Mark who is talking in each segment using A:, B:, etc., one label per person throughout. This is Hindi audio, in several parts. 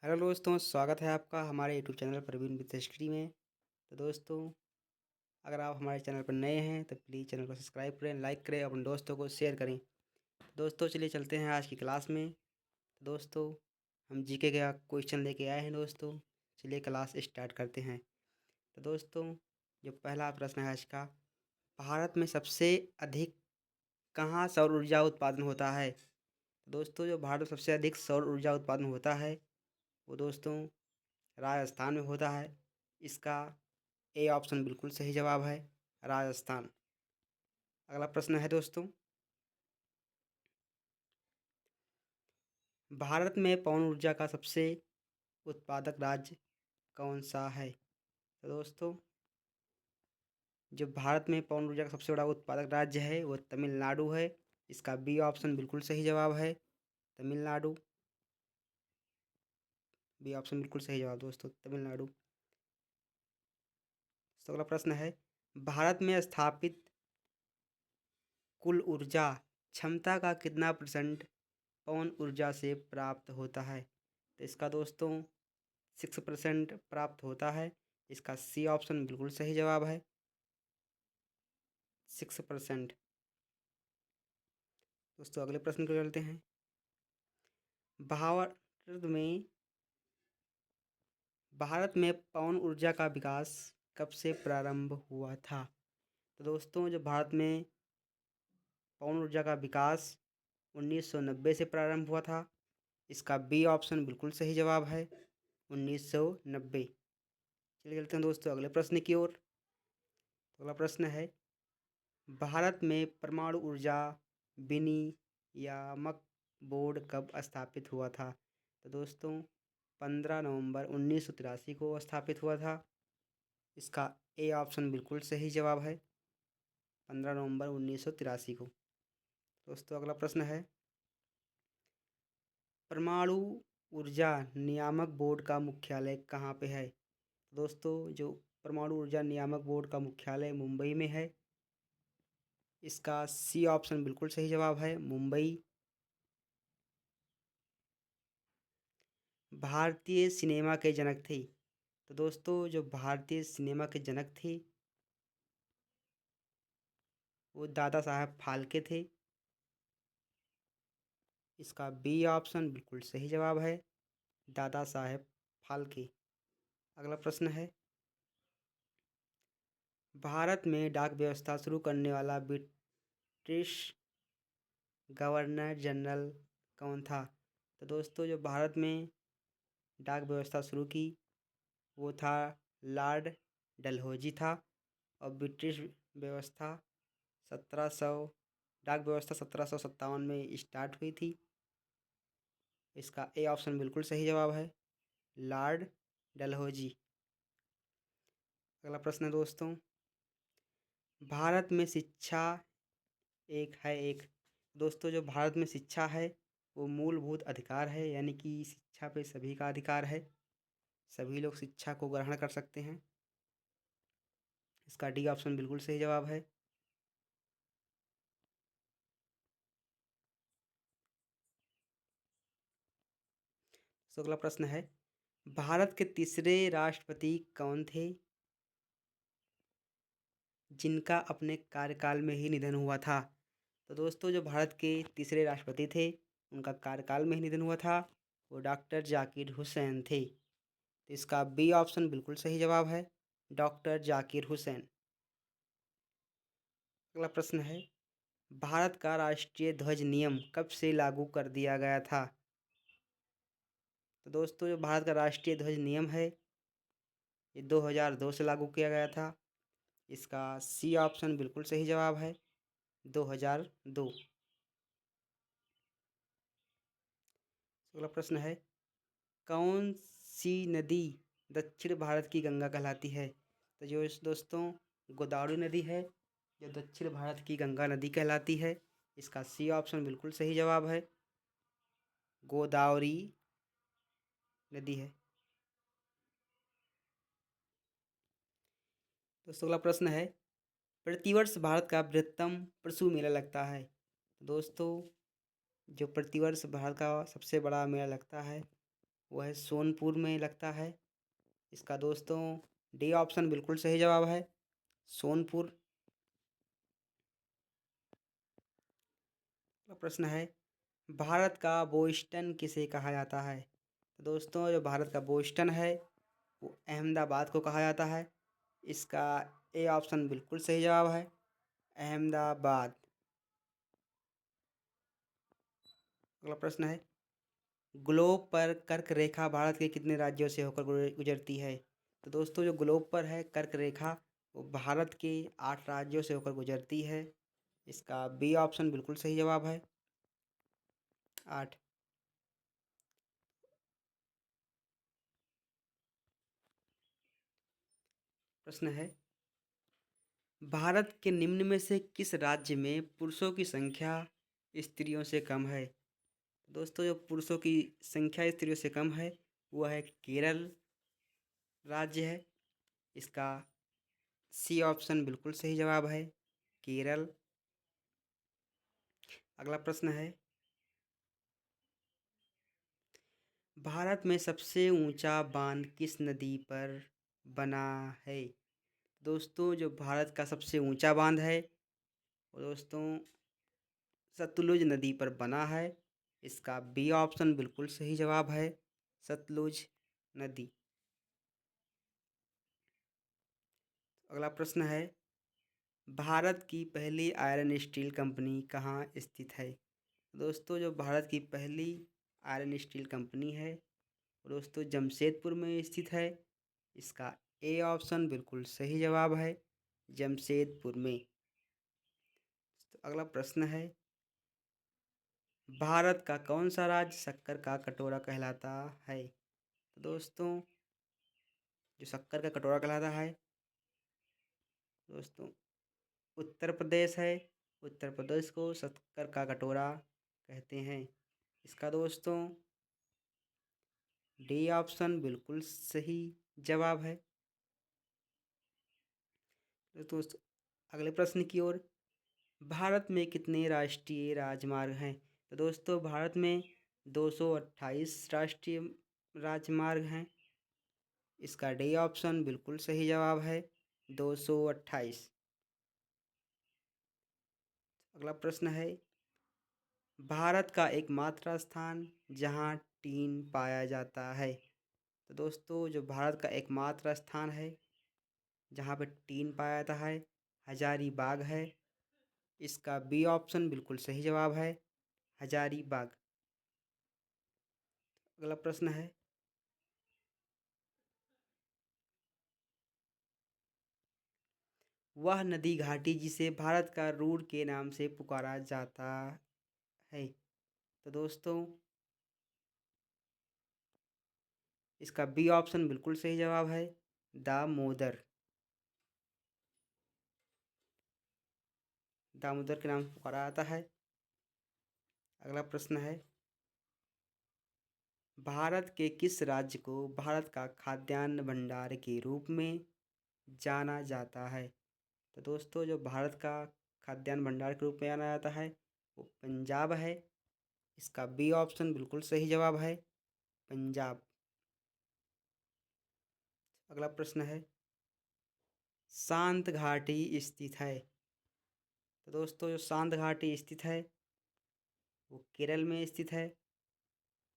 A: हेलो दोस्तों, स्वागत है आपका हमारे YouTube channel Praveen with history में। तो दोस्तों, अगर आप हमारे चैनल पर नए हैं तो प्लीज़ चैनल को सब्सक्राइब करें, लाइक करें, अपने दोस्तों को शेयर करें। दोस्तों, चलिए चलते हैं आज की क्लास में। तो दोस्तों, हम जीके का क्वेश्चन लेके आए हैं दोस्तों। चलिए क्लास स्टार्ट करते हैं। तो दोस्तों, जो पहला प्रश्न है आज का, भारत में सबसे अधिक कहाँ सौर ऊर्जा उत्पादन होता है? तो दोस्तों, जो भारत में सबसे अधिक सौर ऊर्जा उत्पादन होता है वो दोस्तों राजस्थान में होता है। इसका ए ऑप्शन बिल्कुल सही जवाब है, राजस्थान। अगला प्रश्न है दोस्तों, भारत में पवन ऊर्जा का सबसे उत्पादक राज्य कौन सा है? तो दोस्तों, जो भारत में पवन ऊर्जा का सबसे बड़ा उत्पादक राज्य है वो तमिलनाडु है। इसका बी ऑप्शन बिल्कुल सही जवाब है, तमिलनाडु। बी ऑप्शन बिल्कुल सही जवाब दोस्तों, तमिलनाडु। तो अगला प्रश्न है, भारत में स्थापित कुल ऊर्जा क्षमता का कितना परसेंट पवन ऊर्जा से प्राप्त होता है? तो इसका दोस्तों 6% प्राप्त होता है। इसका सी ऑप्शन बिल्कुल सही जवाब है, 6%। दोस्तों, अगले प्रश्न को चलते हैं। भारत में भारत में पवन ऊर्जा का विकास कब से प्रारंभ हुआ था? तो दोस्तों, जो भारत में पवन ऊर्जा का विकास 1990 से प्रारंभ हुआ था। इसका बी ऑप्शन बिल्कुल सही जवाब है, 1990। चलिए चलते हैं दोस्तों अगले प्रश्न की ओर। तो अगला प्रश्न है, भारत में परमाणु ऊर्जा विनियामक बोर्ड कब स्थापित हुआ था? तो दोस्तों, 15 नवंबर 1983 को स्थापित हुआ था। इसका ए ऑप्शन बिल्कुल सही जवाब है, 15 नवंबर 1983 को। दोस्तों, अगला प्रश्न है, परमाणु ऊर्जा नियामक बोर्ड का मुख्यालय कहाँ पे है? दोस्तों, जो परमाणु ऊर्जा नियामक बोर्ड का मुख्यालय मुंबई में है। इसका सी ऑप्शन बिल्कुल सही जवाब है, मुंबई। भारतीय सिनेमा के जनक थे? तो दोस्तों, जो भारतीय सिनेमा के जनक थे वो दादा साहब फाल्के थे। इसका बी ऑप्शन बिल्कुल सही जवाब है, दादा साहेब फाल्के। अगला प्रश्न है, भारत में डाक व्यवस्था शुरू करने वाला ब्रिटिश गवर्नर जनरल कौन था? तो दोस्तों, जो भारत में डाक व्यवस्था शुरू की वो था लॉर्ड डलहौजी था। और ब्रिटिश व्यवस्था 1700 डाक व्यवस्था 1757 में स्टार्ट हुई थी। इसका ए ऑप्शन बिल्कुल सही जवाब है, लॉर्ड डलहौजी। अगला प्रश्न है दोस्तों, भारत में शिक्षा एक दोस्तों, जो भारत में शिक्षा है वो मूलभूत अधिकार है, यानी कि शिक्षा पे सभी का अधिकार है। सभी लोग शिक्षा को ग्रहण कर सकते हैं। इसका डी ऑप्शन बिल्कुल सही जवाब है। तो अगला प्रश्न है, भारत के तीसरे राष्ट्रपति कौन थे जिनका अपने कार्यकाल में ही निधन हुआ था? तो दोस्तों, जो भारत के तीसरे राष्ट्रपति थे उनका कार्यकाल में ही निधन हुआ था, वो डॉक्टर जाकिर हुसैन थे। तो इसका बी ऑप्शन बिल्कुल सही जवाब है, डॉक्टर जाकिर हुसैन। अगला प्रश्न है, भारत का राष्ट्रीय ध्वज नियम कब से लागू कर दिया गया था? तो दोस्तों, जो भारत का राष्ट्रीय ध्वज नियम है ये 2002 से लागू किया गया था। इसका सी ऑप्शन बिल्कुल सही जवाब है, 2002। अगला प्रश्न है, कौन सी नदी दक्षिण भारत की गंगा कहलाती है? तो जो इस दोस्तों गोदावरी नदी है जो दक्षिण भारत की गंगा नदी कहलाती है। इसका सी ऑप्शन बिल्कुल सही जवाब है, गोदावरी नदी है। दोस्तों, अगला प्रश्न है, प्रतिवर्ष भारत का बृहत्तम पशु मेला लगता है? दोस्तों, जो प्रतिवर्ष भारत का सबसे बड़ा मेला लगता है वो है सोनपुर में लगता है। इसका दोस्तों डी ऑप्शन बिल्कुल सही जवाब है, सोनपुर। अगला प्रश्न है, भारत का बोस्टन किसे कहा जाता है? तो दोस्तों जो भारत का बोस्टन है वो अहमदाबाद को कहा जाता है। इसका ए ऑप्शन बिल्कुल सही जवाब है, अहमदाबाद। अगला प्रश्न है, ग्लोब पर कर्क रेखा भारत के कितने राज्यों से होकर गुजरती है? तो दोस्तों जो ग्लोब पर है कर्क रेखा वो भारत के 8 राज्यों से होकर गुजरती है। इसका बी ऑप्शन बिल्कुल सही जवाब है, 8। प्रश्न है, भारत के निम्न में से किस राज्य में पुरुषों की संख्या स्त्रियों से कम है? दोस्तों जो पुरुषों की संख्या स्त्रियों से कम है वो है केरल राज्य है। इसका सी ऑप्शन बिल्कुल सही जवाब है, केरल। अगला प्रश्न है, भारत में सबसे ऊंचा बांध किस नदी पर बना है? दोस्तों जो भारत का सबसे ऊंचा बांध है वो दोस्तों सतलुज नदी पर बना है। इसका बी ऑप्शन बिल्कुल सही जवाब है, सतलुज नदी। अगला प्रश्न है, भारत की पहली आयरन स्टील कंपनी कहाँ स्थित है? दोस्तों जो भारत की पहली आयरन स्टील कंपनी है वो दोस्तों जमशेदपुर में स्थित है। इसका ए ऑप्शन बिल्कुल सही जवाब है, जमशेदपुर में। तो अगला प्रश्न है, भारत का कौन सा राज्य शक्कर का कटोरा कहलाता है? तो दोस्तों जो शक्कर का कटोरा कहलाता है दोस्तों उत्तर प्रदेश है। उत्तर प्रदेश को शक्कर का कटोरा कहते हैं। इसका दोस्तों डी ऑप्शन बिल्कुल सही जवाब है। तो दोस्तों अगले प्रश्न की ओर, भारत में कितने राष्ट्रीय राजमार्ग हैं? तो दोस्तों भारत में 228 राष्ट्रीय राजमार्ग हैं। इसका डी ऑप्शन बिल्कुल सही जवाब है, 228। अगला प्रश्न है, भारत का एकमात्र स्थान जहां टीन पाया जाता है? तो दोस्तों जो भारत का एकमात्र स्थान है जहाँ पे टीन पाया जाता है हजारीबाग है। इसका बी ऑप्शन बिल्कुल सही जवाब है, हजारीबाग। अगला प्रश्न है, वह नदी घाटी जिसे भारत का रूर के नाम से पुकारा जाता है? तो दोस्तों इसका बी ऑप्शन बिल्कुल सही जवाब है, दामोदर। दामोदर के नाम से पुकारा जाता है। अगला प्रश्न है, भारत के किस राज्य को भारत का खाद्यान्न भंडार के रूप में जाना जाता है? तो दोस्तों जो भारत का खाद्यान्न भंडार के रूप में जाना जाता है वो पंजाब है। इसका बी ऑप्शन बिल्कुल सही जवाब है, पंजाब। अगला प्रश्न है, शांत घाटी स्थित है? तो दोस्तों जो शांत घाटी स्थित है वो केरल में स्थित है।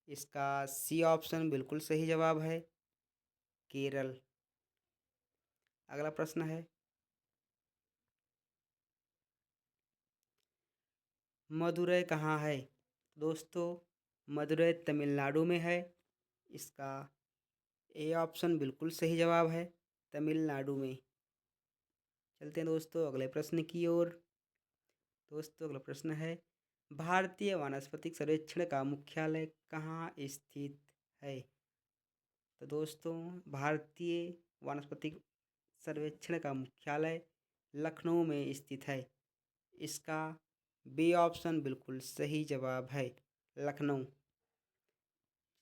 A: इसका सी ऑप्शन बिल्कुल सही जवाब है, केरल। अगला प्रश्न है, मदुरै कहाँ है? दोस्तों मदुरै तमिलनाडु में है। इसका ए ऑप्शन बिल्कुल सही जवाब है, तमिलनाडु में। चलते हैं दोस्तों अगले प्रश्न की ओर। दोस्तों अगला प्रश्न है, भारतीय वानस्पतिक सर्वेक्षण का मुख्यालय कहाँ स्थित है? तो दोस्तों भारतीय वानस्पतिक सर्वेक्षण का मुख्यालय लखनऊ में स्थित है। इसका बी ऑप्शन बिल्कुल सही जवाब है, लखनऊ।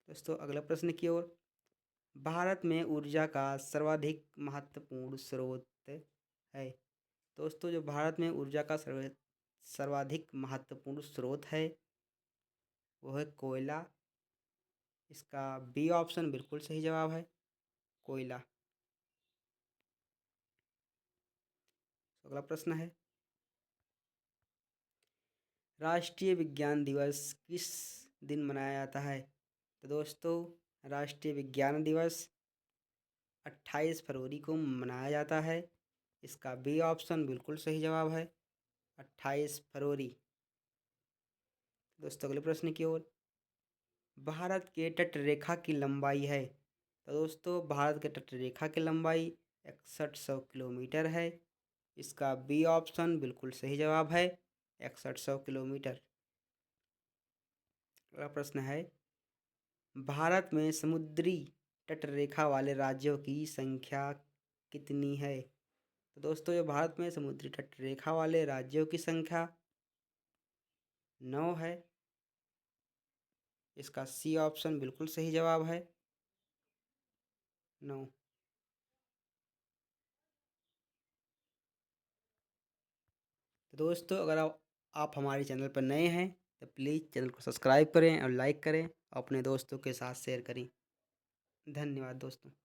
A: दोस्तों अगले प्रश्न की ओर, भारत में ऊर्जा का सर्वाधिक महत्वपूर्ण स्रोत है? दोस्तों जो भारत में ऊर्जा का सर्वाधिक महत्वपूर्ण स्रोत है वो है कोयला। इसका बी ऑप्शन बिल्कुल सही जवाब है, कोयला। अगला प्रश्न है, राष्ट्रीय विज्ञान दिवस किस दिन मनाया जाता है? तो दोस्तों, राष्ट्रीय विज्ञान दिवस 28 फरवरी को मनाया जाता है। इसका बी ऑप्शन बिल्कुल सही जवाब है, 28 फरवरी। दोस्तों, अगले प्रश्न की ओर, भारत के तट रेखा की लंबाई है? तो दोस्तों, भारत के तट रेखा की लंबाई 6100 किलोमीटर है। इसका बी ऑप्शन बिल्कुल सही जवाब है, 6100 किलोमीटर। अगला प्रश्न है, भारत में समुद्री तट रेखा वाले राज्यों की संख्या कितनी है? तो दोस्तों, जो भारत में समुद्री तट रेखा वाले राज्यों की संख्या 9 है। इसका सी ऑप्शन बिल्कुल सही जवाब है, 9। तो दोस्तों, अगर आप हमारे चैनल पर नए हैं तो प्लीज़ चैनल को सब्सक्राइब करें और लाइक करें और अपने दोस्तों के साथ शेयर करें। धन्यवाद दोस्तों।